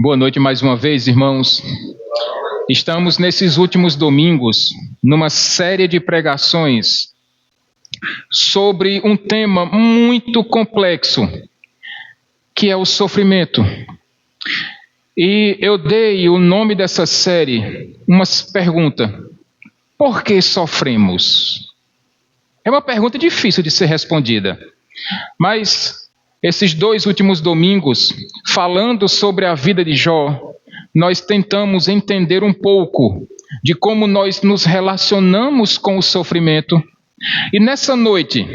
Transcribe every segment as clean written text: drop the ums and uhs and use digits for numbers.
Boa noite mais uma vez, irmãos. Estamos nesses últimos domingos numa série de pregações sobre um tema muito complexo, que é o sofrimento. E eu dei o nome dessa série, uma pergunta: por que sofremos? É uma pergunta difícil de ser respondida, mas esses 2 últimos domingos, falando sobre a vida de Jó, nós tentamos entender um pouco de como nós nos relacionamos com o sofrimento. E nessa noite,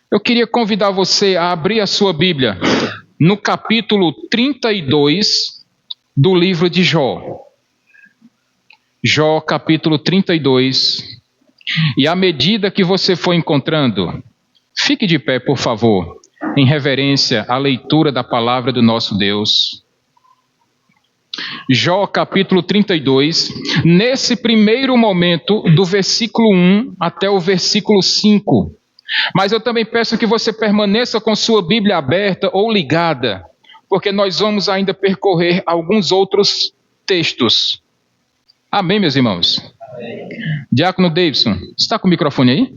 eu queria convidar você a abrir a sua Bíblia no capítulo 32 do livro de Jó. Jó, capítulo 32. E à medida que você for encontrando, fique de pé, por favor, em reverência à leitura da palavra do nosso Deus. Jó capítulo 32, nesse primeiro momento, do versículo 1 até o versículo 5. Mas eu também peço que você permaneça com sua Bíblia aberta ou ligada, porque nós vamos ainda percorrer alguns outros textos. Amém, meus irmãos? Amém. Diácono Davidson, está com o microfone aí?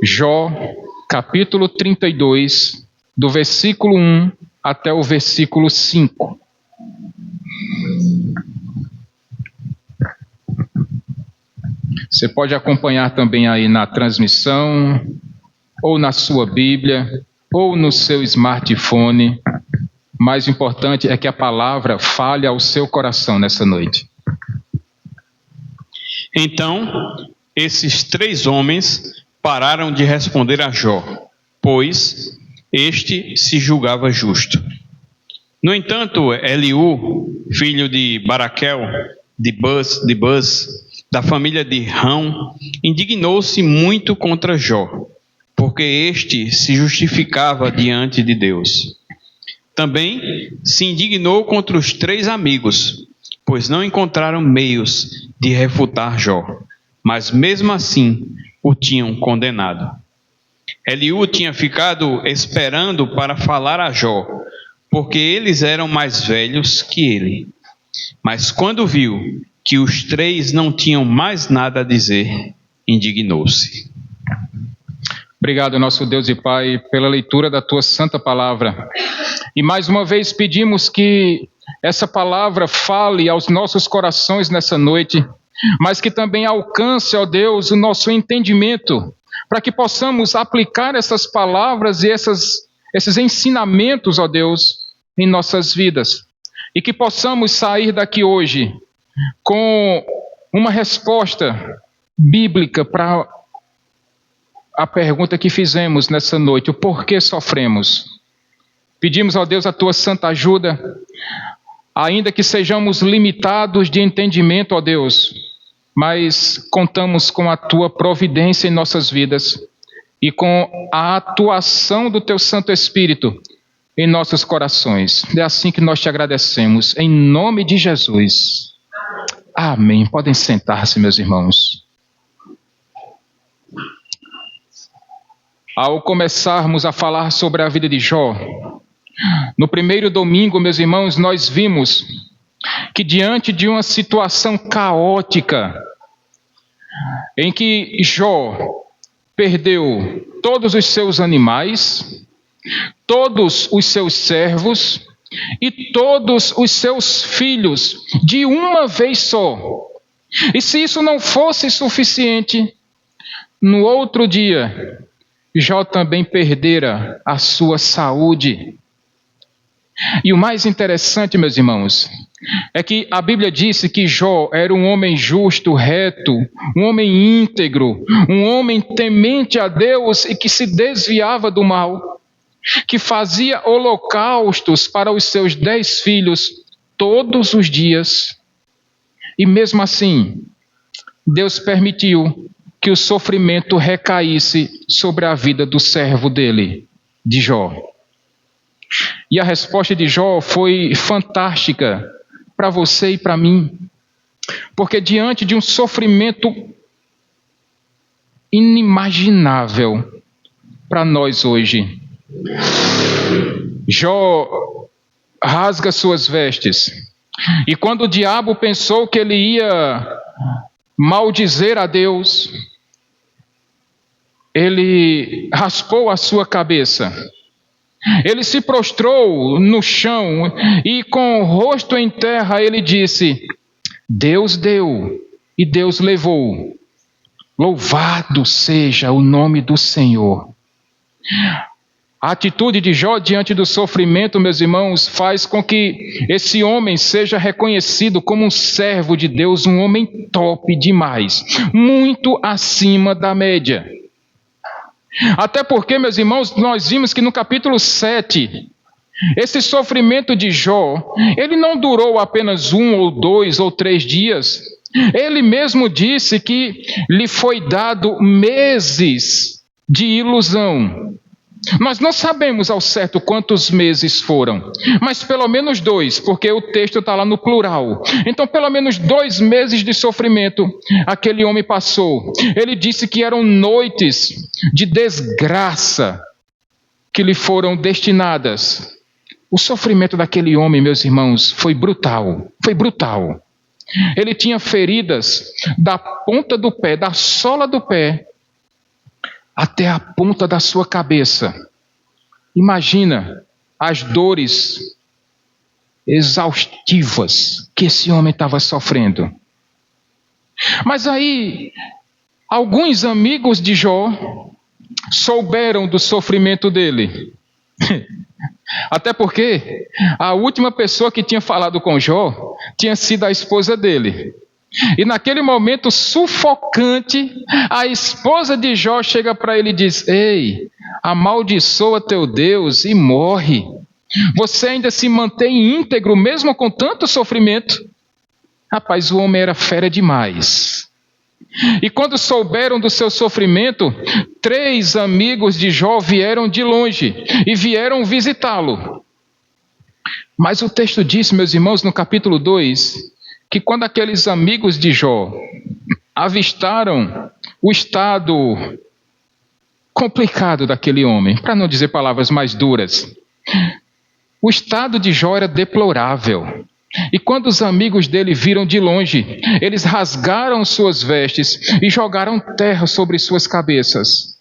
Jó, capítulo 32, do versículo 1 até o versículo 5. Você pode acompanhar também aí na transmissão, ou na sua Bíblia, ou no seu smartphone. O mais importante é que a palavra fale ao seu coração nessa noite. Então, esses 3 homens pararam de responder a Jó, pois este se julgava justo. No entanto, Eliú, filho de Baraquel, de Buz, da família de Rão, indignou-se muito contra Jó, porque este se justificava diante de Deus. Também se indignou contra os 3 amigos, pois não encontraram meios de refutar Jó, mas mesmo assim o tinham condenado. Eliú tinha ficado esperando para falar a Jó, porque eles eram mais velhos que ele. Mas quando viu que os 3 não tinham mais nada a dizer, indignou-se. Obrigado, nosso Deus e Pai, pela leitura da Tua santa palavra. E mais uma vez pedimos que essa palavra fale aos nossos corações nessa noite, mas que também alcance, ó Deus, o nosso entendimento, para que possamos aplicar essas palavras e esses ensinamentos, ó Deus, em nossas vidas. E que possamos sair daqui hoje com uma resposta bíblica para a pergunta que fizemos nessa noite: o porquê sofremos? Pedimos, ó Deus, a Tua santa ajuda, ainda que sejamos limitados de entendimento, ó Deus, mas contamos com a Tua providência em nossas vidas e com a atuação do Teu Santo Espírito em nossos corações. É assim que nós Te agradecemos, em nome de Jesus. Amém. Podem sentar-se, meus irmãos. Ao começarmos a falar sobre a vida de Jó, no primeiro domingo, meus irmãos, nós vimos que diante de uma situação caótica, em que Jó perdeu todos os seus animais, todos os seus servos e todos os seus filhos de uma vez só. E se isso não fosse suficiente, no outro dia, Jó também perdera a sua saúde. E o mais interessante, meus irmãos, é que a Bíblia disse que Jó era um homem justo, reto, um homem íntegro, um homem temente a Deus e que se desviava do mal, que fazia holocaustos para os seus 10 filhos todos os dias. E mesmo assim, Deus permitiu que o sofrimento recaísse sobre a vida do servo dele, de Jó. E a resposta de Jó foi fantástica para você e para mim, porque diante de um sofrimento inimaginável, para nós hoje. Jó rasga suas vestes. E quando o diabo pensou que ele ia maldizer a Deus, ele raspou a sua cabeça. Ele se prostrou no chão e com o rosto em terra ele disse: Deus deu e Deus levou. Louvado seja o nome do Senhor. A atitude de Jó diante do sofrimento, meus irmãos, faz com que esse homem seja reconhecido como um servo de Deus, um homem top demais, muito acima da média. Até porque, meus irmãos, nós vimos que no capítulo 7, esse sofrimento de Jó, ele não durou apenas 1 ou 2 ou 3 dias. Ele mesmo disse que lhe foi dado meses de ilusão. Nós não sabemos ao certo quantos meses foram, mas pelo menos 2, porque o texto está lá no plural. Então, pelo menos 2 meses de sofrimento aquele homem passou. Ele disse que eram noites de desgraça que lhe foram destinadas. O sofrimento daquele homem, meus irmãos, foi brutal. Foi brutal. Ele tinha feridas da ponta do pé, da sola do pé, até a ponta da sua cabeça. Imagina as dores exaustivas que esse homem estava sofrendo. Mas aí, alguns amigos de Jó souberam do sofrimento dele. Até porque a última pessoa que tinha falado com Jó tinha sido a esposa dele. E naquele momento sufocante, a esposa de Jó chega para ele e diz: Ei, amaldiçoa teu Deus e morre. Você ainda se mantém íntegro mesmo com tanto sofrimento? Rapaz, o homem era fera demais. E quando souberam do seu sofrimento, 3 amigos de Jó vieram de longe e vieram visitá-lo. Mas o texto diz, meus irmãos, no capítulo 2, que quando aqueles amigos de Jó avistaram o estado complicado daquele homem, para não dizer palavras mais duras, o estado de Jó era deplorável. E quando os amigos dele viram de longe, eles rasgaram suas vestes e jogaram terra sobre suas cabeças,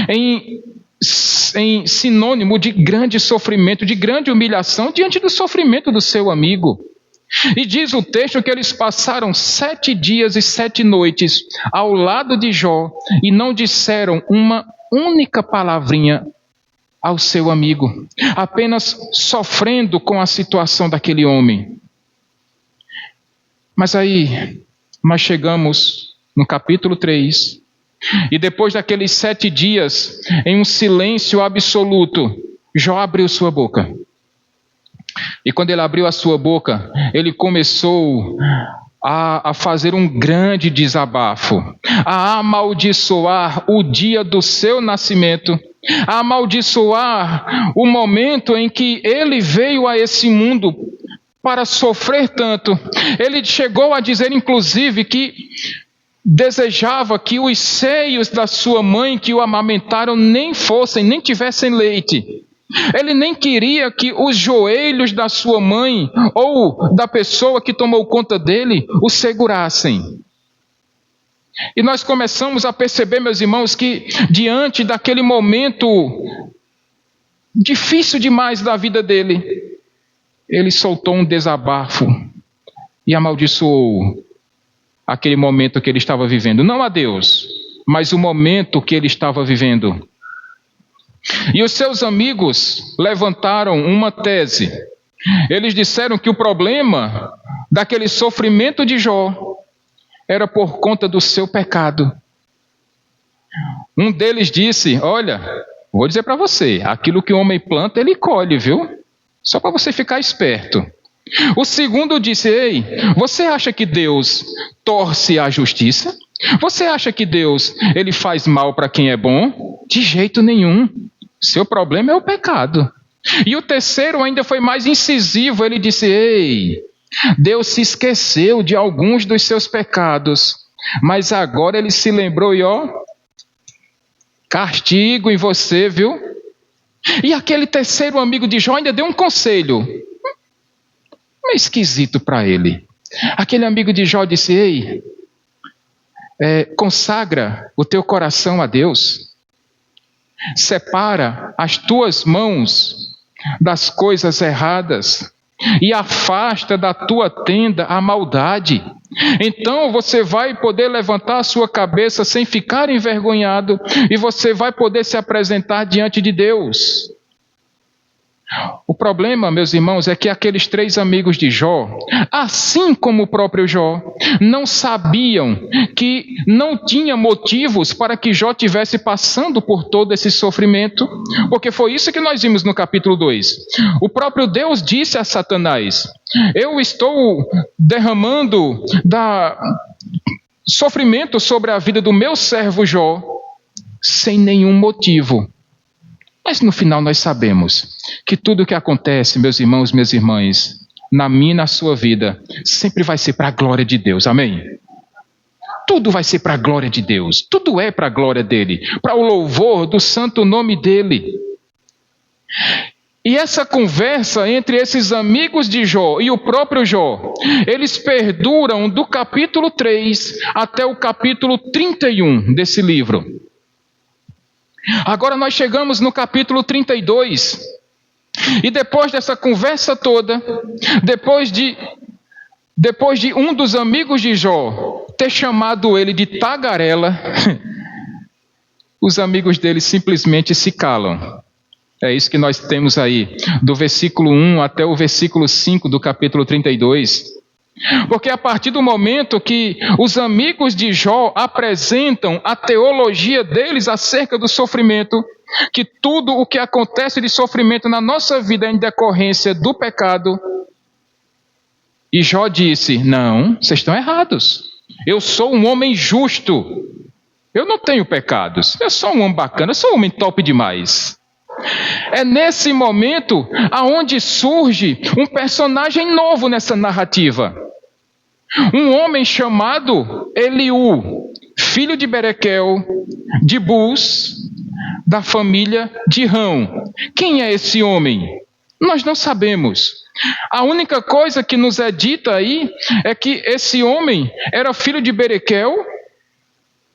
em sinônimo de grande sofrimento, de grande humilhação diante do sofrimento do seu amigo. E diz o texto que eles passaram 7 dias e 7 noites ao lado de Jó e não disseram uma única palavrinha ao seu amigo, apenas sofrendo com a situação daquele homem. Mas aí, nós chegamos no capítulo 3, e depois daqueles 7 dias, em um silêncio absoluto, Jó abriu sua boca. E quando ele abriu a sua boca, ele começou a fazer um grande desabafo, a amaldiçoar o dia do seu nascimento, a amaldiçoar o momento em que ele veio a esse mundo para sofrer tanto. Ele chegou a dizer, inclusive, que desejava que os seios da sua mãe que o amamentaram nem tivessem leite. Ele nem queria que os joelhos da sua mãe ou da pessoa que tomou conta dele o segurassem. E nós começamos a perceber, meus irmãos, que diante daquele momento difícil demais da vida dele, ele soltou um desabafo e amaldiçoou aquele momento que ele estava vivendo. Não a Deus, mas o momento que ele estava vivendo. E os seus amigos levantaram uma tese. Eles disseram que o problema daquele sofrimento de Jó era por conta do seu pecado. Um deles disse: olha, vou dizer para você, aquilo que o homem planta, ele colhe, viu? Só para você ficar esperto. O segundo disse: ei, você acha que Deus torce a justiça? Você acha que Deus ele faz mal para quem é bom? De jeito nenhum. Seu problema é o pecado. E o terceiro ainda foi mais incisivo. Ele disse: ei, Deus se esqueceu de alguns dos seus pecados, mas agora ele se lembrou e castigo em você, viu? E aquele terceiro amigo de Jó ainda deu um conselho meio esquisito para ele. Aquele amigo de Jó disse: ei, consagra o teu coração a Deus, separa as tuas mãos das coisas erradas e afasta da tua tenda a maldade. Então você vai poder levantar a sua cabeça sem ficar envergonhado e você vai poder se apresentar diante de Deus. O problema, meus irmãos, é que aqueles três amigos de Jó, assim como o próprio Jó, não sabiam que não tinha motivos para que Jó estivesse passando por todo esse sofrimento, porque foi isso que nós vimos no capítulo 2. O próprio Deus disse a Satanás: eu estou derramando sofrimento sobre a vida do meu servo Jó, sem nenhum motivo. Mas no final nós sabemos que tudo o que acontece, meus irmãos, minhas irmãs, na minha e na sua vida, sempre vai ser para a glória de Deus, amém? Tudo vai ser para a glória de Deus, tudo é para a glória dele, para o louvor do santo nome dele. E essa conversa entre esses amigos de Jó e o próprio Jó, eles perduram do capítulo 3 até o capítulo 31 desse livro. Agora nós chegamos no capítulo 32, e depois dessa conversa toda, depois de um dos amigos de Jó ter chamado ele de tagarela, os amigos dele simplesmente se calam. É isso que nós temos aí, do versículo 1 até o versículo 5 do capítulo 32. Porque a partir do momento que os amigos de Jó apresentam a teologia deles acerca do sofrimento, que tudo o que acontece de sofrimento na nossa vida é em decorrência do pecado, e Jó disse: não, vocês estão errados. Eu sou um homem justo. Eu não tenho pecados. Eu sou um homem bacana, eu sou um homem top demais. É nesse momento aonde surge um personagem novo nessa narrativa. Um homem chamado Eliú, filho de Berequel, de Bus, da família de Rão. Quem é esse homem? Nós não sabemos. A única coisa que nos é dita aí é que esse homem era filho de Berequel,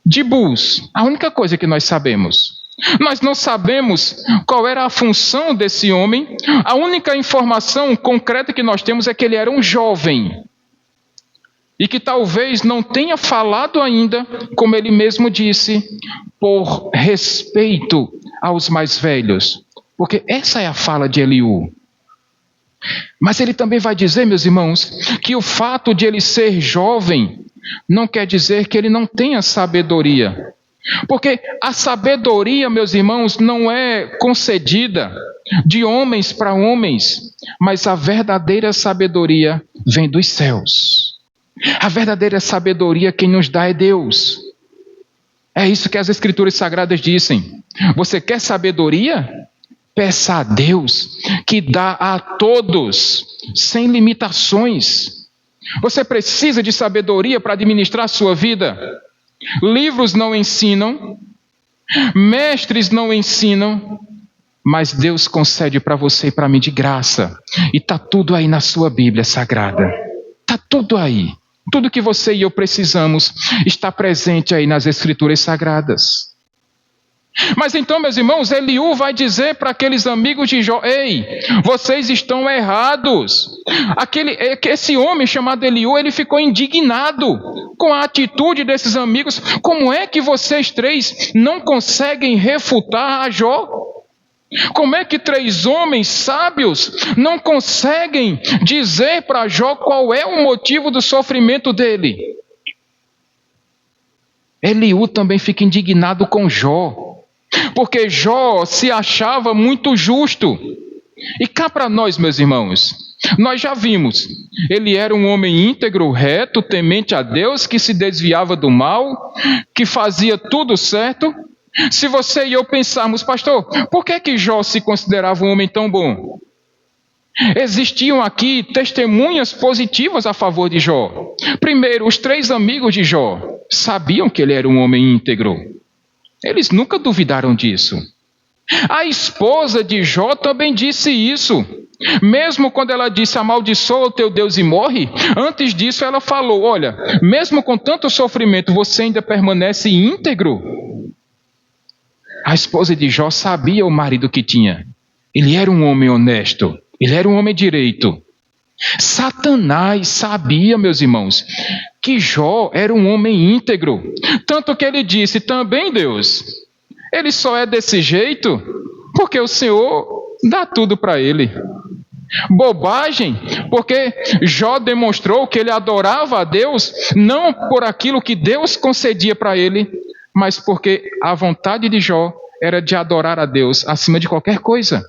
de Bus. A única coisa que nós sabemos. Nós não sabemos qual era a função desse homem. A única informação concreta que nós temos é que ele era um jovem. E que talvez não tenha falado ainda, como ele mesmo disse, por respeito aos mais velhos. Porque essa é a fala de Eliú. Mas ele também vai dizer, meus irmãos, que o fato de ele ser jovem não quer dizer que ele não tenha sabedoria. Porque a sabedoria, meus irmãos, não é concedida de homens para homens, mas a verdadeira sabedoria vem dos céus. A verdadeira sabedoria quem nos dá é Deus. É isso que as Escrituras Sagradas dizem. Você quer sabedoria? Peça a Deus, que dá a todos, sem limitações. Você precisa de sabedoria para administrar a sua vida. Livros não ensinam, mestres não ensinam, mas Deus concede para você e para mim de graça. E está tudo aí na sua Bíblia Sagrada. Está tudo aí. Tudo que você e eu precisamos está presente aí nas Escrituras Sagradas. Mas então, meus irmãos, Eliú vai dizer para aqueles amigos de Jó: ei, vocês estão errados. Esse homem chamado Eliú, ele ficou indignado com a atitude desses amigos. Como é que vocês três não conseguem refutar a Jó? Como é que três homens sábios não conseguem dizer para Jó qual é o motivo do sofrimento dele? Eliú também fica indignado com Jó, porque Jó se achava muito justo. E cá para nós, meus irmãos, nós já vimos, ele era um homem íntegro, reto, temente a Deus, que se desviava do mal, que fazia tudo certo. Se você e eu pensarmos: pastor, por que Jó se considerava um homem tão bom? Existiam aqui testemunhas positivas a favor de Jó. Primeiro, os três amigos de Jó sabiam que ele era um homem íntegro. Eles nunca duvidaram disso. A esposa de Jó também disse isso. Mesmo quando ela disse: amaldiçoa o teu Deus e morre, antes disso ela falou: olha, mesmo com tanto sofrimento, você ainda permanece íntegro? A esposa de Jó sabia o marido que tinha. Ele era um homem honesto, ele era um homem direito. Satanás sabia, meus irmãos, que Jó era um homem íntegro. Tanto que ele disse também: Deus, ele só é desse jeito porque o Senhor dá tudo para ele. Bobagem, porque Jó demonstrou que ele adorava a Deus não por aquilo que Deus concedia para ele, mas porque a vontade de Jó era de adorar a Deus acima de qualquer coisa.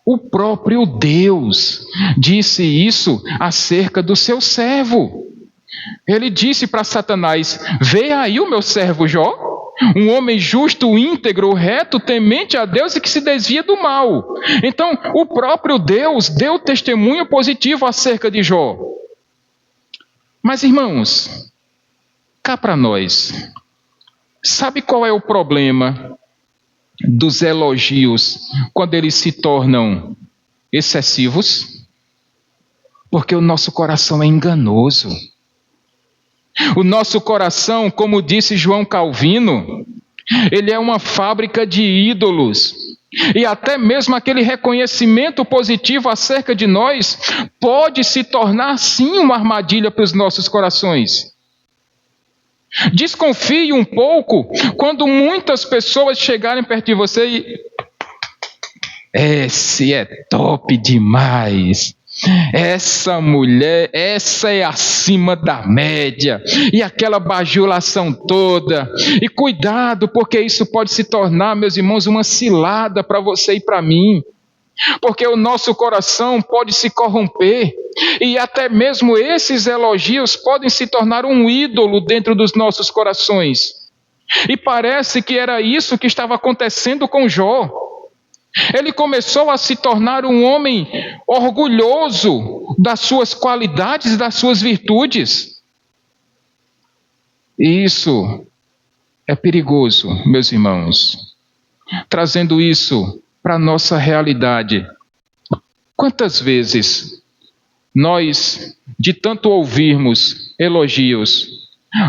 O próprio Deus disse isso acerca do seu servo. Ele disse para Satanás: vê aí o meu servo Jó, um homem justo, íntegro, reto, temente a Deus e que se desvia do mal. Então, o próprio Deus deu testemunho positivo acerca de Jó. Mas, irmãos, cá para nós, sabe qual é o problema dos elogios quando eles se tornam excessivos? Porque o nosso coração é enganoso. O nosso coração, como disse João Calvino, ele é uma fábrica de ídolos. E até mesmo aquele reconhecimento positivo acerca de nós pode se tornar sim uma armadilha para os nossos corações. Desconfie um pouco quando muitas pessoas chegarem perto de você e... esse é top demais. Essa mulher, essa é acima da média. E aquela bajulação toda. E cuidado, porque isso pode se tornar, meus irmãos, uma cilada para você e para mim. Porque o nosso coração pode se corromper. E até mesmo esses elogios podem se tornar um ídolo dentro dos nossos corações. E parece que era isso que estava acontecendo com Jó. Ele começou a se tornar um homem orgulhoso das suas qualidades e das suas virtudes. E isso é perigoso, meus irmãos. Trazendo isso para a nossa realidade. Quantas vezes nós, de tanto ouvirmos elogios,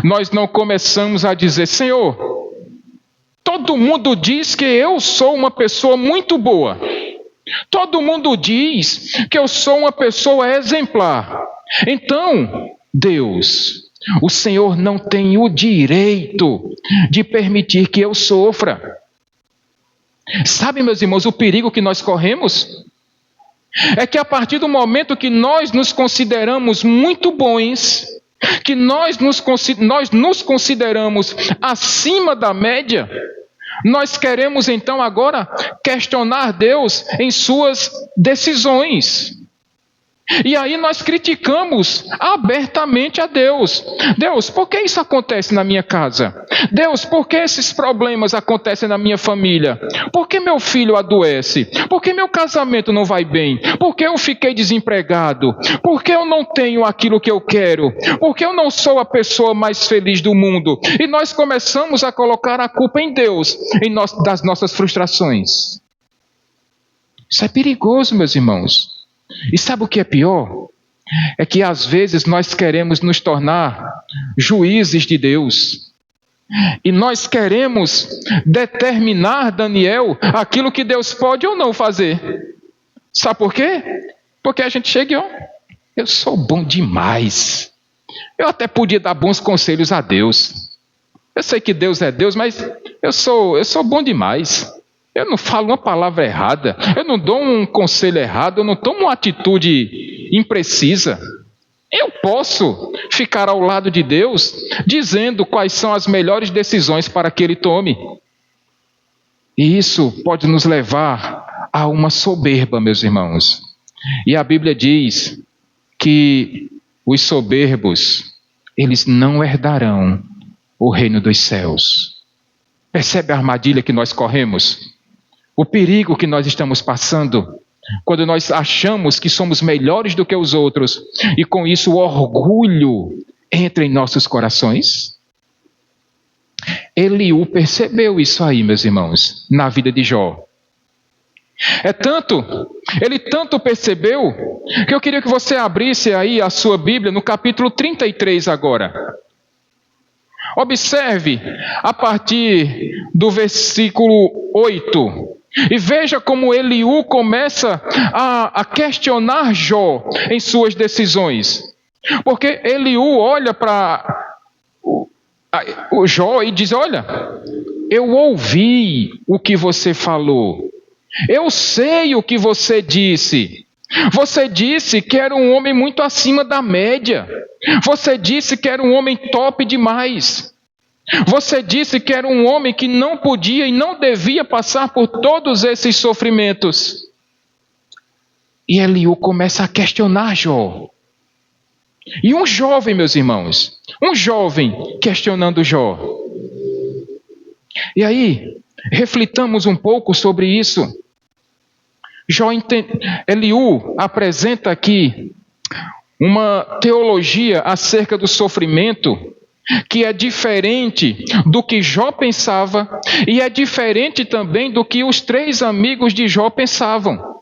nós não começamos a dizer: Senhor, todo mundo diz que eu sou uma pessoa muito boa. Todo mundo diz que eu sou uma pessoa exemplar. Então, Deus, o Senhor não tem o direito de permitir que eu sofra. Sabe, meus irmãos, o perigo que nós corremos? É que a partir do momento que nós nos consideramos muito bons, que nós nos consideramos acima da média, nós queremos então agora questionar Deus em suas decisões. E aí nós criticamos abertamente a Deus. Deus, por que isso acontece na minha casa? Deus, por que esses problemas acontecem na minha família? Por que meu filho adoece? Por que meu casamento não vai bem? Por que eu fiquei desempregado? Por que eu não tenho aquilo que eu quero? Por que eu não sou a pessoa mais feliz do mundo? E nós começamos a colocar a culpa em Deus, das nossas frustrações. Isso é perigoso, meus irmãos. E sabe o que é pior? É que às vezes nós queremos nos tornar juízes de Deus. E nós queremos determinar, Daniel, aquilo que Deus pode ou não fazer. Sabe por quê? Porque a gente chega e eu sou bom demais. Eu até podia dar bons conselhos a Deus. Eu sei que Deus é Deus, mas eu sou bom demais. Eu não falo uma palavra errada, eu não dou um conselho errado, eu não tomo uma atitude imprecisa. Eu posso ficar ao lado de Deus dizendo quais são as melhores decisões para que Ele tome. E isso pode nos levar a uma soberba, meus irmãos. E a Bíblia diz que os soberbos, eles não herdarão o reino dos céus. Percebe a armadilha que nós corremos? O perigo que nós estamos passando quando nós achamos que somos melhores do que os outros e com isso o orgulho entra em nossos corações? Eliú percebeu isso aí, meus irmãos, na vida de Jó. Ele tanto percebeu, que eu queria que você abrisse aí a sua Bíblia no capítulo 33 agora. Observe a partir do versículo 8. E veja como Eliú começa a questionar Jó em suas decisões. Porque Eliú olha para o Jó e diz: olha, eu ouvi o que você falou. Eu sei o que você disse. Você disse que era um homem muito acima da média. Você disse que era um homem top demais. Você disse que era um homem que não podia e não devia passar por todos esses sofrimentos. E Eliú começa a questionar Jó. E um jovem, meus irmãos, um jovem questionando Jó. E aí, reflitamos um pouco sobre isso. Eliú apresenta aqui uma teologia acerca do sofrimento que é diferente do que Jó pensava e é diferente também do que os 3 amigos de Jó pensavam.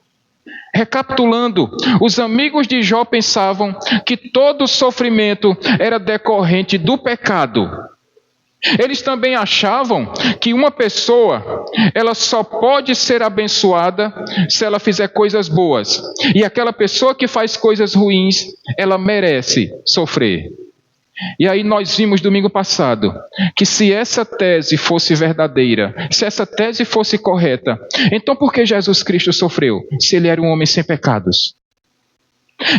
Recapitulando, os amigos de Jó pensavam que todo sofrimento era decorrente do pecado. Eles também achavam que uma pessoa, ela só pode ser abençoada se ela fizer coisas boas. E aquela pessoa que faz coisas ruins, ela merece sofrer. E aí nós vimos domingo passado que se essa tese fosse verdadeira, se essa tese fosse correta, então por que Jesus Cristo sofreu, se ele era um homem sem pecados?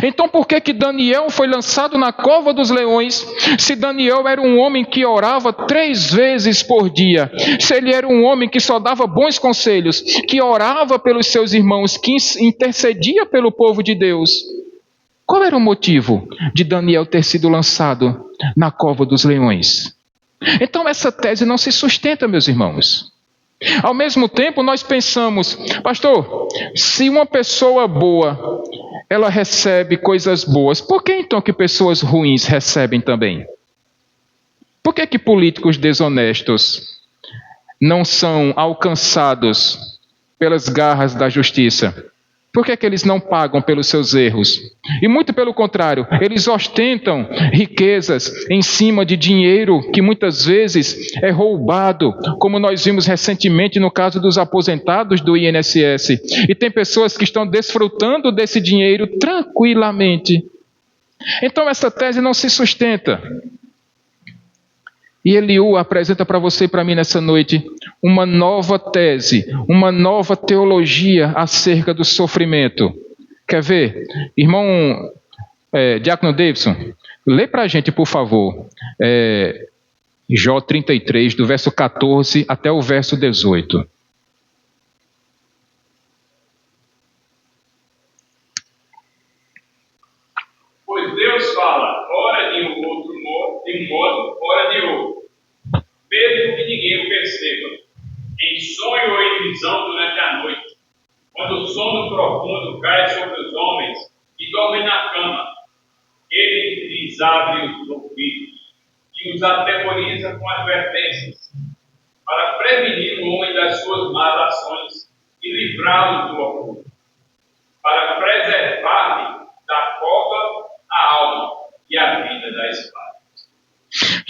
Então por que Daniel foi lançado na cova dos leões, se Daniel era um homem que orava 3 vezes por dia, se ele era um homem que só dava bons conselhos, que orava pelos seus irmãos, que intercedia pelo povo de Deus? Qual era o motivo de Daniel ter sido lançado na cova dos leões? Então essa tese não se sustenta, meus irmãos. Ao mesmo tempo nós pensamos: pastor, se uma pessoa boa, ela recebe coisas boas, por que então que pessoas ruins recebem também? Por que políticos desonestos não são alcançados pelas garras da justiça? Por que eles não pagam pelos seus erros? E muito pelo contrário, eles ostentam riquezas em cima de dinheiro que muitas vezes é roubado, como nós vimos recentemente no caso dos aposentados do INSS. E tem pessoas que estão desfrutando desse dinheiro tranquilamente. Então essa tese não se sustenta. E Eliú apresenta para você e para mim nessa noite uma nova tese, uma nova teologia acerca do sofrimento. Quer ver? Irmão Diácono Davidson, lê para a gente, por favor, Jó 33, do verso 14 até o verso 18. Pois Deus fala, ora de um modo, ora de outro, mesmo que ninguém o perceba, em sonho ou em visão durante a noite, quando o sono profundo cai sobre os homens e dormem na cama, ele lhes abre os ouvidos e os atemoriza com advertências, para prevenir o homem das suas más ações e livrá-lo do oculto, para preservar-lhe da cova a alma e a vida da espada.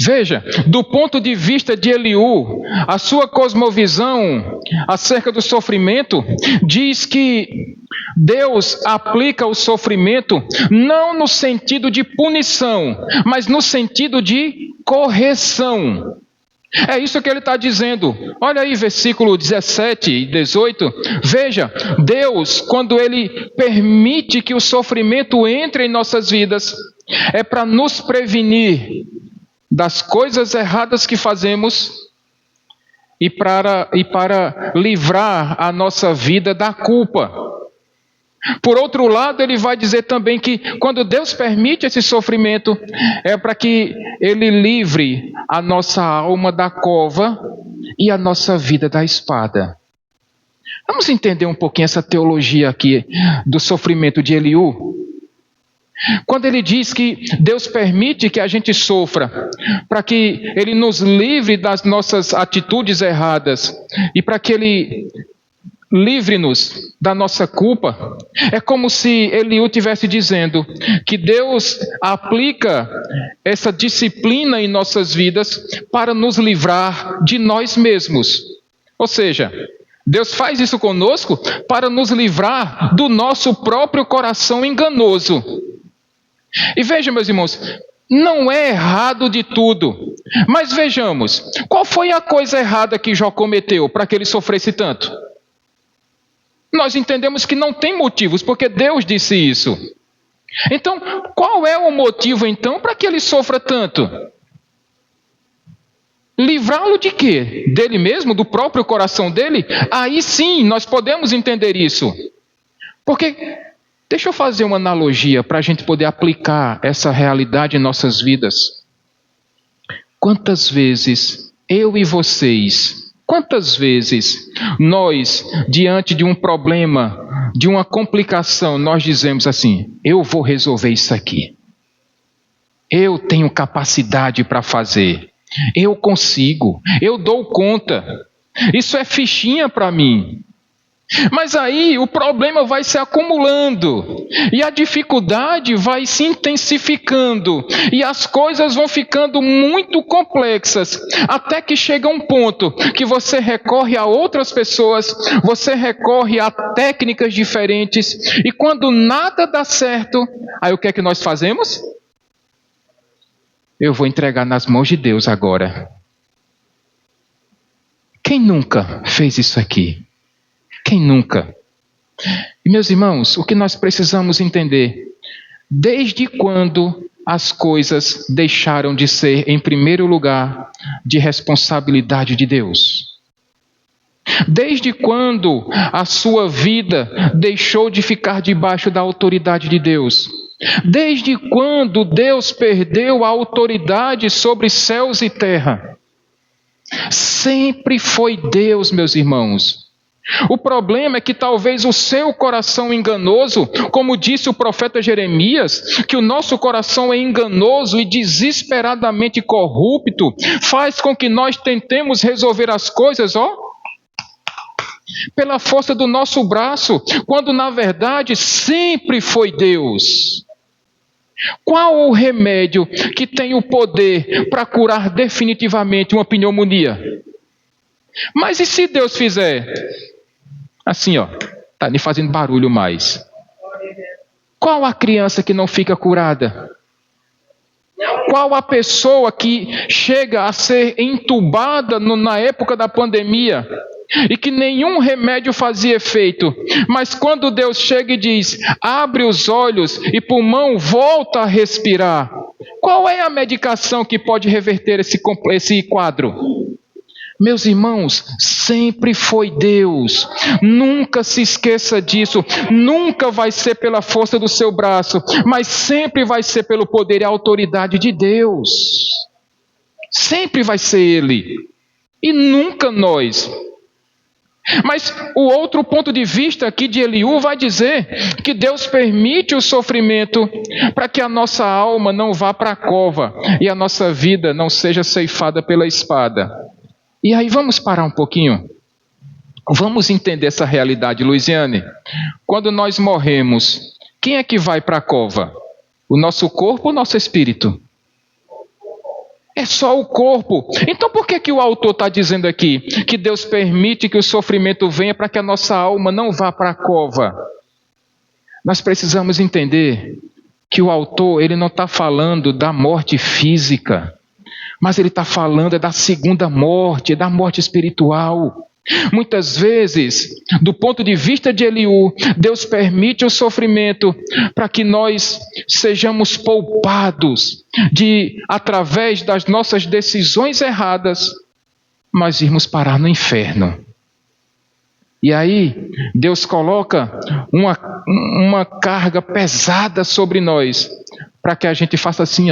Veja, do ponto de vista de Eliú, a sua cosmovisão acerca do sofrimento diz que Deus aplica o sofrimento não no sentido de punição, mas no sentido de correção. É isso que ele está dizendo. Olha aí, versículo 17 e 18. Veja, Deus, quando Ele permite que o sofrimento entre em nossas vidas, é para nos prevenir das coisas erradas que fazemos e para livrar a nossa vida da culpa. Por outro lado, ele vai dizer também que quando Deus permite esse sofrimento, é para que Ele livre a nossa alma da cova e a nossa vida da espada. Vamos entender um pouquinho essa teologia aqui do sofrimento de Eliú? Quando ele diz que Deus permite que a gente sofra, para que Ele nos livre das nossas atitudes erradas e para que Ele livre-nos da nossa culpa, é como se Eliú estivesse dizendo que Deus aplica essa disciplina em nossas vidas para nos livrar de nós mesmos. Ou seja, Deus faz isso conosco para nos livrar do nosso próprio coração enganoso. E veja, meus irmãos, não é errado de tudo, mas vejamos, qual foi a coisa errada que Jó cometeu para que ele sofresse tanto? Nós entendemos que não tem motivos, porque Deus disse isso. Então, qual é o motivo então para que ele sofra tanto? Livrá-lo de quê? Dele mesmo, do próprio coração dele? Aí sim, nós podemos entender isso. Porque, deixa eu fazer uma analogia para a gente poder aplicar essa realidade em nossas vidas. Quantas vezes eu e vocês, quantas vezes nós, diante de um problema, de uma complicação, nós dizemos assim: eu vou resolver isso aqui. Eu tenho capacidade para fazer. Eu consigo. Eu dou conta. Isso é fichinha para mim. Mas aí o problema vai se acumulando e a dificuldade vai se intensificando e as coisas vão ficando muito complexas, até que chega um ponto que você recorre a outras pessoas, você recorre a técnicas diferentes, e quando nada dá certo, aí o que é que nós fazemos? Eu vou entregar nas mãos de Deus agora. Quem nunca fez isso aqui? Quem nunca? E meus irmãos, o que nós precisamos entender, desde quando as coisas deixaram de ser, em primeiro lugar, de responsabilidade de Deus? Desde quando a sua vida deixou de ficar debaixo da autoridade de Deus? Desde quando Deus perdeu a autoridade sobre céus e terra? Sempre foi Deus, meus irmãos. O problema é que talvez o seu coração enganoso, como disse o profeta Jeremias, que o nosso coração é enganoso e desesperadamente corrupto, faz com que nós tentemos resolver as coisas, pela força do nosso braço, quando na verdade sempre foi Deus. Qual o remédio que tem o poder para curar definitivamente uma pneumonia? Mas e se Deus fizer assim, está nem fazendo barulho mais? Qual a criança que não fica curada? Qual a pessoa que chega a ser entubada na época da pandemia e que nenhum remédio fazia efeito, mas quando Deus chega e diz: abre os olhos e pulmão volta a respirar, qual é a medicação que pode reverter esse quadro? Meus irmãos, sempre foi Deus. Nunca se esqueça disso. Nunca vai ser pela força do seu braço, mas sempre vai ser pelo poder e autoridade de Deus. Sempre vai ser Ele. E nunca nós. Mas o outro ponto de vista aqui de Eliú vai dizer que Deus permite o sofrimento para que a nossa alma não vá para a cova e a nossa vida não seja ceifada pela espada. E aí vamos parar um pouquinho. Vamos entender essa realidade, Luiziane. Quando nós morremos, quem é que vai para a cova? O nosso corpo ou o nosso espírito? É só o corpo. Então por que o autor está dizendo aqui que Deus permite que o sofrimento venha para que a nossa alma não vá para a cova? Nós precisamos entender que o autor ele não está falando da morte física, mas ele está falando da segunda morte, da morte espiritual. Muitas vezes, do ponto de vista de Eliú, Deus permite o sofrimento para que nós sejamos poupados de, através das nossas decisões erradas, nós irmos parar no inferno. E aí, Deus coloca uma carga pesada sobre nós, para que a gente faça assim,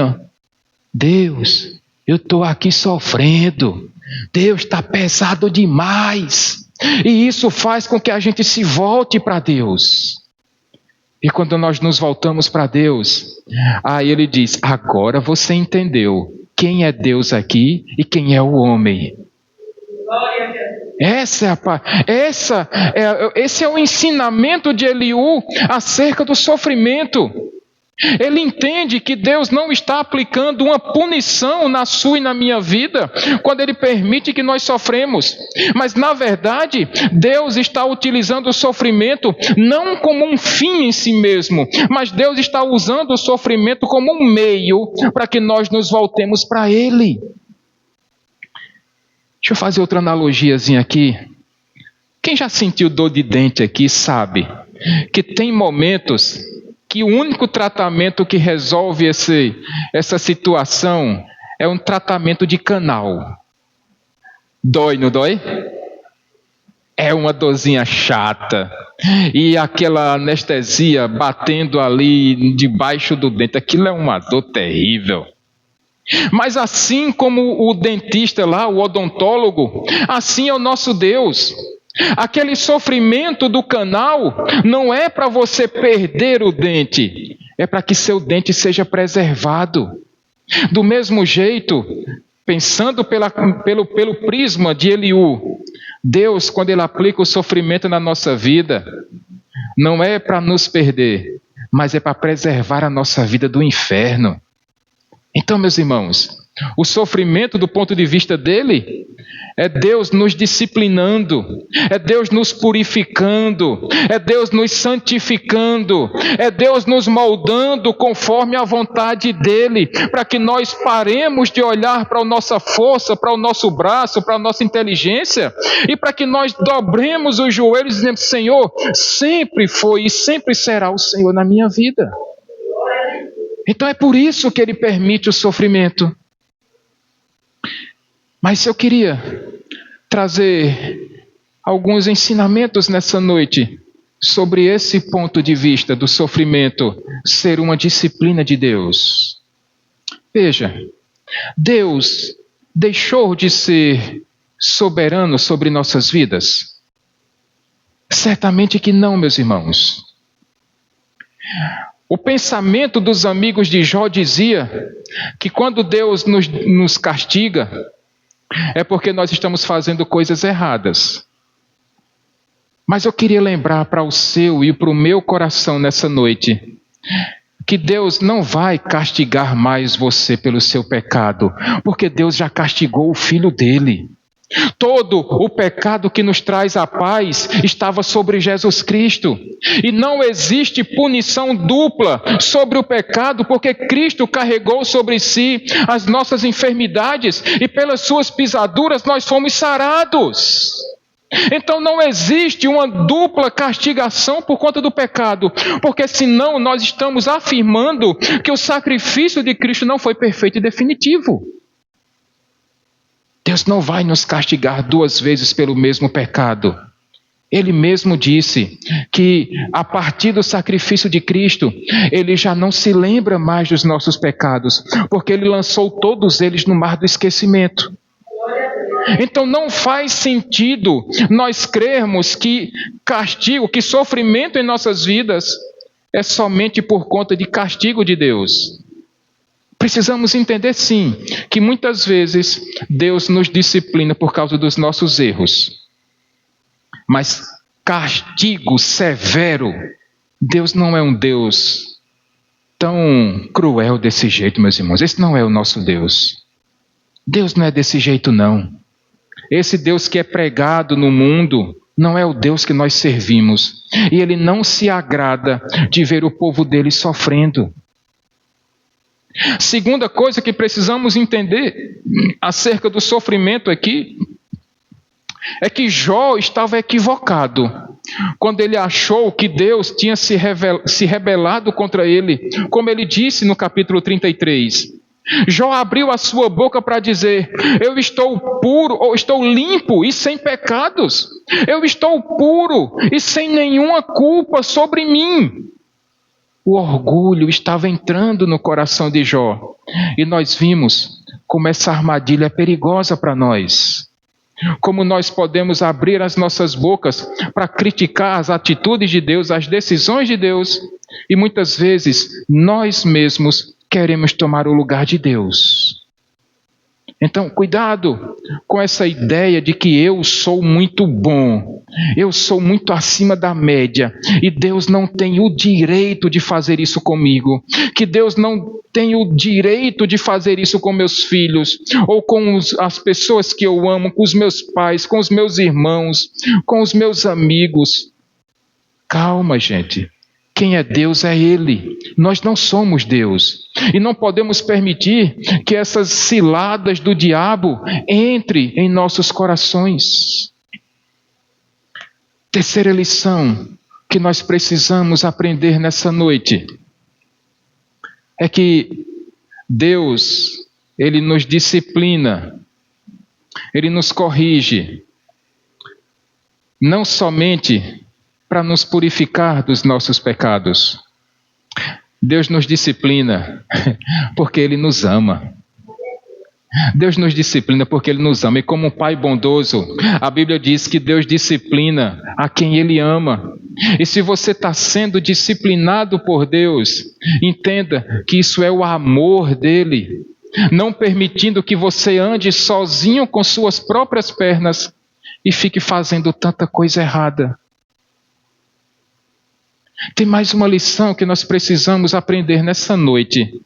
Deus, eu estou aqui sofrendo. Deus está pesado demais. E isso faz com que a gente se volte para Deus. E quando nós nos voltamos para Deus, aí ele diz: agora você entendeu quem é Deus aqui e quem é o homem. Esse é o ensinamento de Eliú acerca do sofrimento. Ele entende que Deus não está aplicando uma punição na sua e na minha vida quando Ele permite que nós sofremos. Mas, na verdade, Deus está utilizando o sofrimento não como um fim em si mesmo, mas Deus está usando o sofrimento como um meio para que nós nos voltemos para Ele. Deixa eu fazer outra analogiazinha aqui. Quem já sentiu dor de dente aqui sabe que tem momentos que o único tratamento que resolve essa situação é um tratamento de canal. Dói, não dói? É uma dorzinha chata. E aquela anestesia batendo ali debaixo do dente, aquilo é uma dor terrível. Mas assim como o dentista lá, o odontólogo, assim é o nosso Deus. Aquele sofrimento do canal não é para você perder o dente, é para que seu dente seja preservado. Do mesmo jeito, pensando pelo prisma de Eliú, Deus, quando Ele aplica o sofrimento na nossa vida, não é para nos perder, mas é para preservar a nossa vida do inferno. Então, meus irmãos, o sofrimento do ponto de vista dele é Deus nos disciplinando, é Deus nos purificando, é Deus nos santificando, é Deus nos moldando conforme a vontade dele, para que nós paremos de olhar para a nossa força, para o nosso braço, para a nossa inteligência, e para que nós dobremos os joelhos dizendo: Senhor, sempre foi e sempre será o Senhor na minha vida. Então é por isso que Ele permite o sofrimento. Mas eu queria trazer alguns ensinamentos nessa noite sobre esse ponto de vista do sofrimento ser uma disciplina de Deus. Veja, Deus deixou de ser soberano sobre nossas vidas? Certamente que não, meus irmãos. O pensamento dos amigos de Jó dizia que quando Deus nos castiga, é porque nós estamos fazendo coisas erradas. Mas eu queria lembrar para o seu e para o meu coração nessa noite, que Deus não vai castigar mais você pelo seu pecado, porque Deus já castigou o Filho dele. Todo o pecado que nos traz a paz estava sobre Jesus Cristo. E não existe punição dupla sobre o pecado, porque Cristo carregou sobre si as nossas enfermidades e pelas suas pisaduras nós fomos sarados. Então não existe uma dupla castigação por conta do pecado, porque senão nós estamos afirmando que o sacrifício de Cristo não foi perfeito e definitivo. Deus não vai nos castigar duas vezes pelo mesmo pecado. Ele mesmo disse que a partir do sacrifício de Cristo, Ele já não se lembra mais dos nossos pecados, porque Ele lançou todos eles no mar do esquecimento. Então não faz sentido nós crermos que castigo, que sofrimento em nossas vidas é somente por conta de castigo de Deus. Precisamos entender sim, que muitas vezes Deus nos disciplina por causa dos nossos erros. Mas castigo severo, Deus não é um Deus tão cruel desse jeito, meus irmãos. Esse não é o nosso Deus. Deus não é desse jeito, não. Esse Deus que é pregado no mundo não é o Deus que nós servimos. E Ele não se agrada de ver o povo dele sofrendo. Segunda coisa que precisamos entender acerca do sofrimento aqui é que Jó estava equivocado quando ele achou que Deus tinha se rebelado contra ele, como ele disse no capítulo 33. Jó abriu a sua boca para dizer: eu estou puro, ou estou limpo e sem pecados. Eu estou puro e sem nenhuma culpa sobre mim. O orgulho estava entrando no coração de Jó. E nós vimos como essa armadilha é perigosa para nós. Como nós podemos abrir as nossas bocas para criticar as atitudes de Deus, as decisões de Deus, E muitas vezes nós mesmos queremos tomar o lugar de Deus. Então, cuidado com essa ideia de que eu sou muito bom, eu sou muito acima da média, e Deus não tem o direito de fazer isso comigo, que Deus não tem o direito de fazer isso com meus filhos, ou com as pessoas que eu amo, com os meus pais, com os meus irmãos, com os meus amigos. Calma, gente. Quem é Deus é Ele. Nós não somos Deus. E não podemos permitir que essas ciladas do diabo entrem em nossos corações. Terceira lição que nós precisamos aprender nessa noite é que Deus, Ele nos disciplina, Ele nos corrige, não somente para nos purificar dos nossos pecados. Deus nos disciplina porque Ele nos ama. Deus nos disciplina porque Ele nos ama. E como um Pai bondoso, a Bíblia diz que Deus disciplina a quem Ele ama. E se você está sendo disciplinado por Deus, entenda que isso é o amor dEle, não permitindo que você ande sozinho com suas próprias pernas e fique fazendo tanta coisa errada. Tem mais uma lição que nós precisamos aprender nessa noite.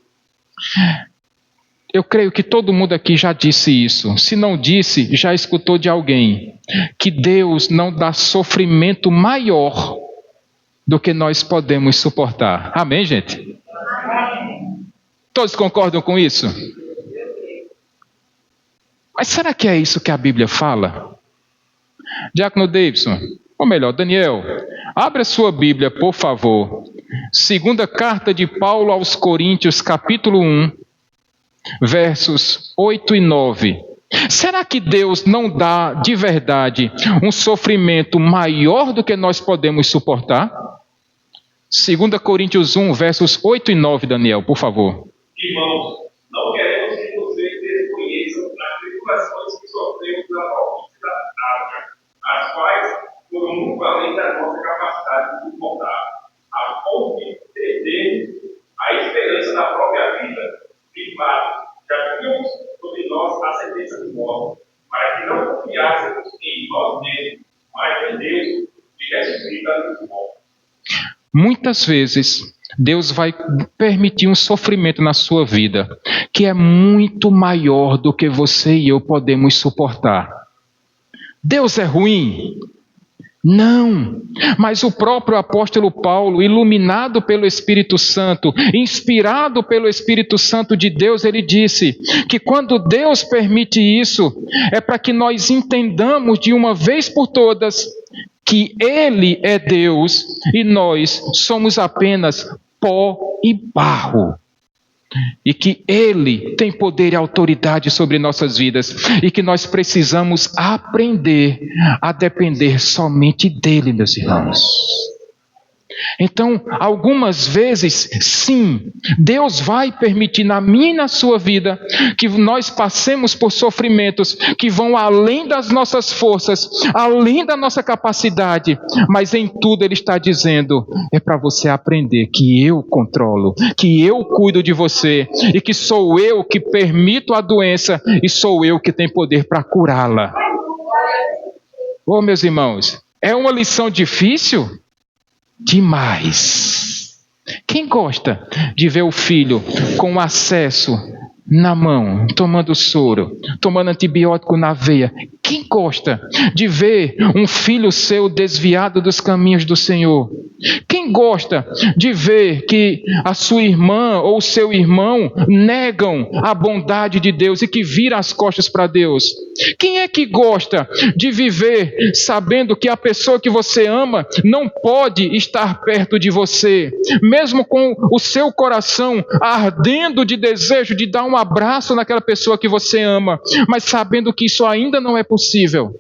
Eu creio que todo mundo aqui já disse isso. Se não disse, já escutou de alguém. Que Deus não dá sofrimento maior do que nós podemos suportar. Amém, gente? Todos concordam com isso? Mas será que é isso que a Bíblia fala? Diácono Davidson, ou melhor, Daniel, abre a sua Bíblia, por favor. Segunda carta de Paulo aos Coríntios, capítulo 1, versos 8 e 9. Será que Deus não dá de verdade um sofrimento maior do que nós podemos suportar? 2 Coríntios 1, versos 8 e 9, Daniel, por favor. Irmãos, não queremos que vocês desconheçam as tribulações que sofremos na província da Ásia, as quais foram muito além da nossa capacidade de suportar, a ponto de perdermos a esperança da própria vida. De fato, já tínhamos sobre nós a sentença de morte, para que não confiássemos em nós mesmos, mas em Deus, que ressuscita dos mortos. Muitas vezes, Deus vai permitir um sofrimento na sua vida, que é muito maior do que você e eu podemos suportar. Deus é ruim? Não, mas o próprio apóstolo Paulo, iluminado pelo Espírito Santo, inspirado pelo Espírito Santo de Deus, ele disse que quando Deus permite isso, é para que nós entendamos de uma vez por todas que Ele é Deus e nós somos apenas pó e barro. E que Ele tem poder e autoridade sobre nossas vidas. E que nós precisamos aprender a depender somente dEle, meus irmãos. Então, algumas vezes, sim, Deus vai permitir na minha e na sua vida que nós passemos por sofrimentos que vão além das nossas forças, além da nossa capacidade, mas em tudo Ele está dizendo, é para você aprender que eu controlo, que eu cuido de você e que sou eu que permito a doença e sou eu que tenho poder para curá-la. Oh, meus irmãos, é uma lição difícil? Demais. Quem gosta de ver o filho com acesso na mão, tomando soro, tomando antibiótico na veia? Quem gosta de ver um filho seu desviado dos caminhos do Senhor? Quem gosta de ver que a sua irmã ou o seu irmão negam a bondade de Deus e que viram as costas para Deus? Quem é que gosta de viver sabendo que a pessoa que você ama não pode estar perto de você, mesmo com o seu coração ardendo de desejo de dar um abraço naquela pessoa que você ama, mas sabendo que isso ainda não é possível?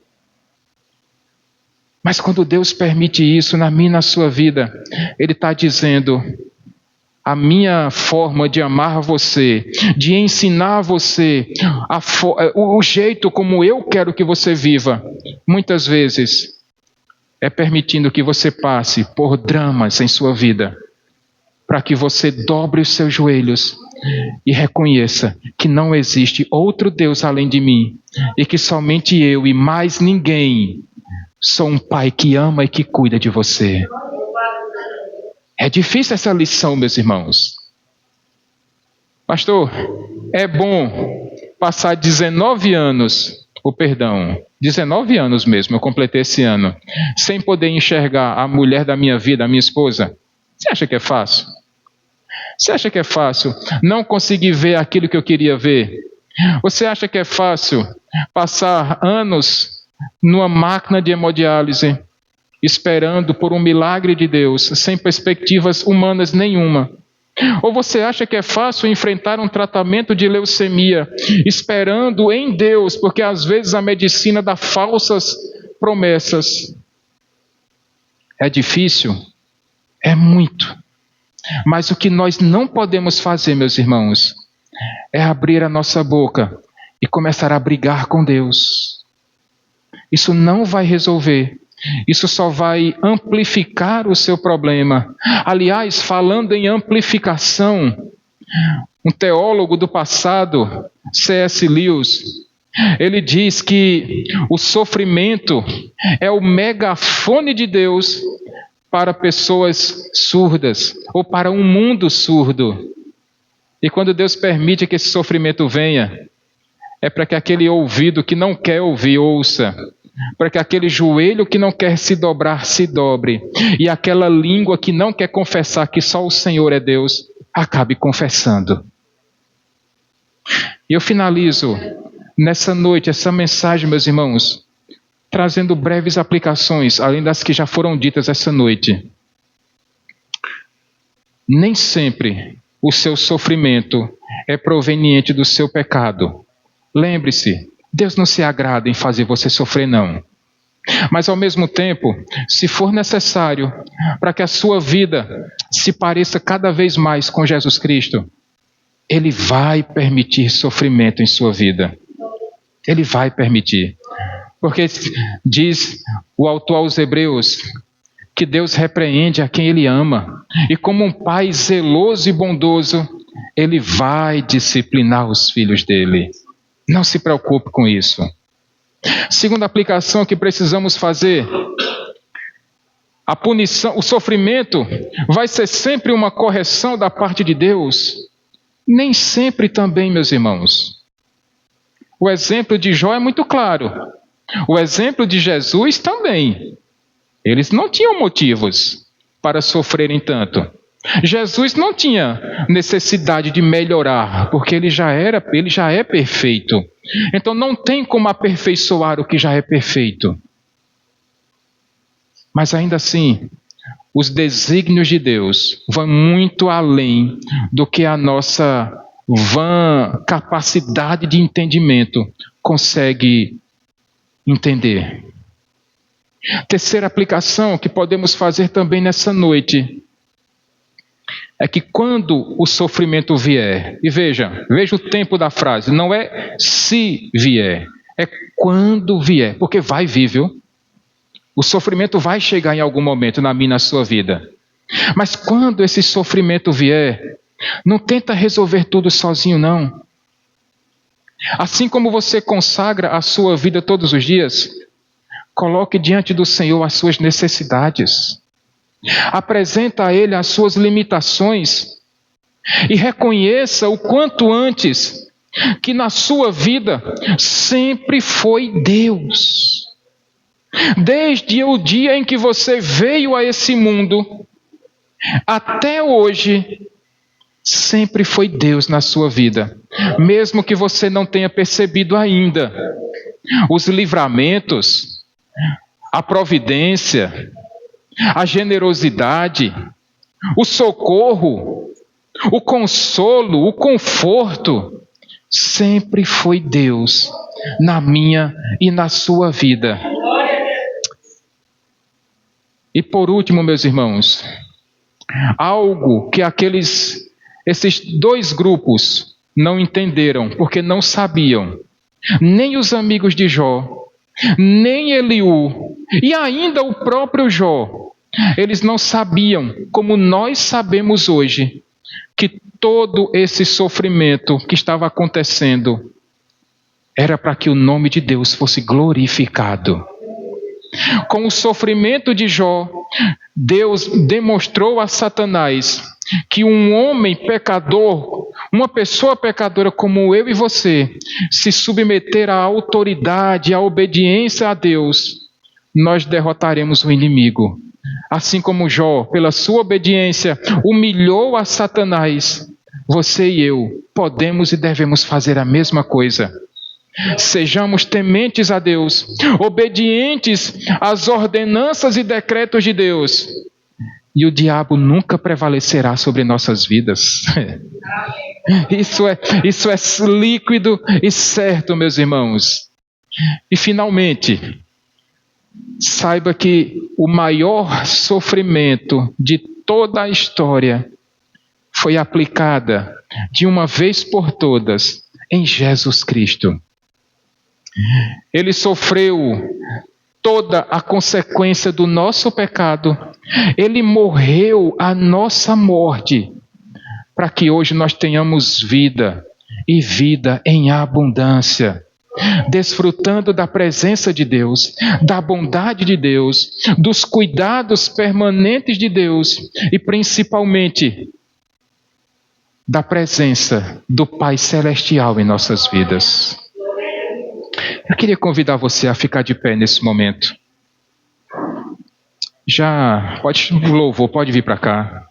Mas quando Deus permite isso na minha e na sua vida, Ele está dizendo, a minha forma de amar você, de ensinar você, o jeito como eu quero que você viva, muitas vezes é permitindo que você passe por dramas em sua vida. para que você dobre os seus joelhos e reconheça que não existe outro Deus além de mim e que somente eu e mais ninguém sou um pai que ama e que cuida de você. É difícil essa lição, meus irmãos. Pastor, é bom passar 19 anos, 19 anos mesmo, eu completei esse ano, sem poder enxergar a mulher da minha vida, a minha esposa. Você acha que é fácil? Você acha que é fácil não conseguir ver aquilo que eu queria ver? Você acha que é fácil passar anos numa máquina de hemodiálise, esperando por um milagre de Deus, sem perspectivas humanas nenhuma? Ou você acha que é fácil enfrentar um tratamento de leucemia, esperando em Deus, porque às vezes a medicina dá falsas promessas? É difícil? É muito. Mas o que nós não podemos fazer, meus irmãos, é abrir a nossa boca e começar a brigar com Deus. Isso não vai resolver. Isso só vai amplificar o seu problema. Aliás, falando em amplificação, um teólogo do passado, C.S. Lewis, ele diz que o sofrimento é o megafone de Deus para pessoas surdas, ou para um mundo surdo. E quando Deus permite que esse sofrimento venha, é para que aquele ouvido que não quer ouvir, ouça. Para que aquele joelho que não quer se dobrar, se dobre. E aquela língua que não quer confessar que só o Senhor é Deus, acabe confessando. E eu finalizo nessa noite, essa mensagem, meus irmãos, trazendo breves aplicações, além das que já foram ditas essa noite. Nem sempre o seu sofrimento é proveniente do seu pecado. Lembre-se, Deus não se agrada em fazer você sofrer, não. Mas ao mesmo tempo, se for necessário para que a sua vida se pareça cada vez mais com Jesus Cristo, Ele vai permitir sofrimento em sua vida. Ele vai permitir. Porque diz o autor aos Hebreus que Deus repreende a quem Ele ama. E como um pai zeloso e bondoso, Ele vai disciplinar os filhos dele. Não se preocupe com isso. Segunda aplicação que precisamos fazer: a punição, o sofrimento vai ser sempre uma correção da parte de Deus? Nem sempre também, meus irmãos. O exemplo de Jó é muito claro. O exemplo de Jesus também. Eles não tinham motivos para sofrerem tanto. Jesus não tinha necessidade de melhorar, porque ele já é perfeito. Então não tem como aperfeiçoar o que já é perfeito. Mas ainda assim, os desígnios de Deus vão muito além do que a nossa vã capacidade de entendimento consegue entender. Terceira aplicação que podemos fazer também nessa noite é que quando o sofrimento vier, e veja o tempo da frase, não é se vier, é quando vier, porque vai vir, viu? O sofrimento vai chegar em algum momento na minha e na sua vida. Mas quando esse sofrimento vier, não tenta resolver tudo sozinho, não. Assim como você consagra a sua vida todos os dias, coloque diante do Senhor as suas necessidades. Apresenta a Ele as suas limitações e reconheça o quanto antes que na sua vida sempre foi Deus. Desde o dia em que você veio a esse mundo até hoje, sempre foi Deus na sua vida, mesmo que você não tenha percebido ainda. Os livramentos, a providência, a generosidade, o socorro, o consolo, o conforto, sempre foi Deus na minha e na sua vida. E por último, meus irmãos, algo que esses dois grupos não entenderam, porque não sabiam, nem os amigos de Jó, nem Eliú, e ainda o próprio Jó, Eles não sabiam, como nós sabemos hoje, que todo esse sofrimento que estava acontecendo era para que o nome de Deus fosse glorificado. Com o sofrimento de Jó, Deus demonstrou a Satanás que um homem pecador, uma pessoa pecadora como eu e você, se submeter à autoridade, à obediência a Deus, nós derrotaremos o inimigo. Assim como Jó, pela sua obediência, humilhou a Satanás, você e eu podemos e devemos fazer a mesma coisa. Sejamos tementes a Deus, obedientes às ordenanças e decretos de Deus, e o diabo nunca prevalecerá sobre nossas vidas. Isso é líquido e certo, meus irmãos. E finalmente, saiba que o maior sofrimento de toda a história foi aplicada de uma vez por todas em Jesus Cristo. Ele sofreu toda a consequência do nosso pecado. Ele morreu a nossa morte, para que hoje nós tenhamos vida, e vida em abundância, desfrutando da presença de Deus, da bondade de Deus, dos cuidados permanentes de Deus e principalmente da presença do Pai Celestial em nossas vidas. Eu queria convidar você a ficar de pé nesse momento. O louvor pode vir para cá.